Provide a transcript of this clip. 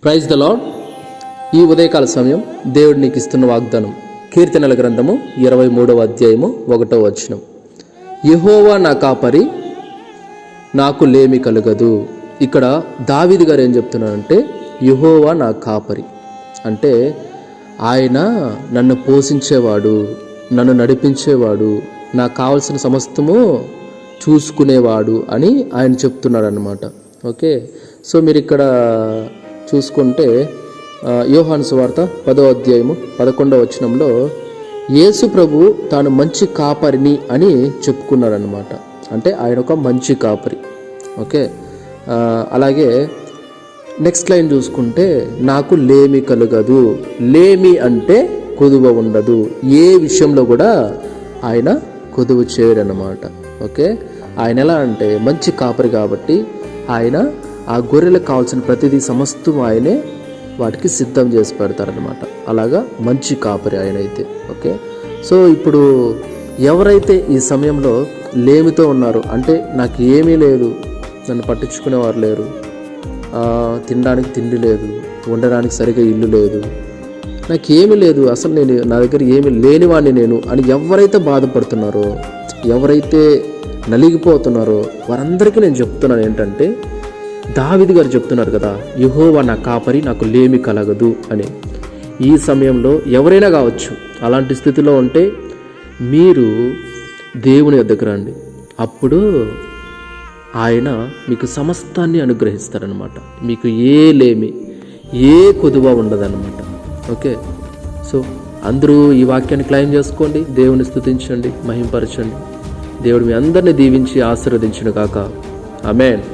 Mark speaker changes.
Speaker 1: Praise the lord. ఈ ఉదయకాల సమయం దేవుడు నీకు ఇస్తున్న వాగ్దానం కీర్తనల గ్రంథము 23వ అధ్యాయము 1వ వచనం. యెహోవా నా కాపరి, నాకు లేమి కలుగదు. ఇక్కడ దావీదు గారు ఏం చెప్తున్నారంటే యెహోవా నా కాపరి అంటే ఆయన నన్ను పోషించేవాడు, నన్ను నడిపించేవాడు, నాకు కావలసిన సమస్తము చూసుకునేవాడు అని ఆయన చెప్తున్నాడు అన్నమాట. ఓకే, సో మీరు ఇక్కడ చూసుకుంటే యోహాను సువార్త 10వ అధ్యాయము 11వ వచనంలో యేసు ప్రభు తాను మంచి కాపరిని అని చెప్పుకున్నారన్నమాట. అంటే ఆయన ఒక మంచి కాపరి. ఓకే, అలాగే నెక్స్ట్ లైన్ చూసుకుంటే నాకు లేమి కలుగదు. లేమి అంటే కొదువ ఉండదు. ఏ విషయంలో కూడా ఆయన కొదువ చేయడన్నమాట. ఓకే, ఆయన ఎలా అంటే మంచి కాపరి కాబట్టి ఆయన ఆ గొర్రెలకు కావాల్సిన ప్రతిదీ సమస్తం ఆయనే వాటికి సిద్ధం చేసి పెడతారనమాట. అలాగా మంచి కాపరి ఆయన అయితే. ఓకే, సో ఇప్పుడు ఎవరైతే ఈ సమయంలో లేమితో ఉన్నారో, అంటే నాకు ఏమీ లేదు, నన్ను పట్టించుకునేవారు లేరు, తినడానికి తిండి లేదు, ఉండడానికి సరిగా ఇల్లు లేదు, నాకేమీ లేదు, అసలు నా దగ్గర ఏమీ లేనివాడిని నేను అని ఎవరైతే బాధపడుతున్నారో, ఎవరైతే నలిగిపోతున్నారో వారందరికీ నేను చెప్తున్నాను ఏంటంటే దావీదు గారు చెప్తున్నారు కదా, యెహోవా నా కాపరి, నాకు లేమి కలగదు అని. ఈ సమయంలో ఎవరైనా కావచ్చు అలాంటి స్థితిలో ఉంటే మీరు దేవుని వద్దకు రండి. అప్పుడు ఆయన మీకు సమస్తాన్ని అనుగ్రహిస్తారనమాట. మీకు ఏ లేమి, ఏ కొదువ ఉండదన్నమాట. ఓకే, సో అందరూ ఈ వాక్యాన్ని క్లెయిమ్ చేసుకోండి, దేవుని స్తుతించండి, మహింపరచండి. దేవుడు మీ అందరిని దీవించి ఆశీర్వదించును గాక. ఆమేన్.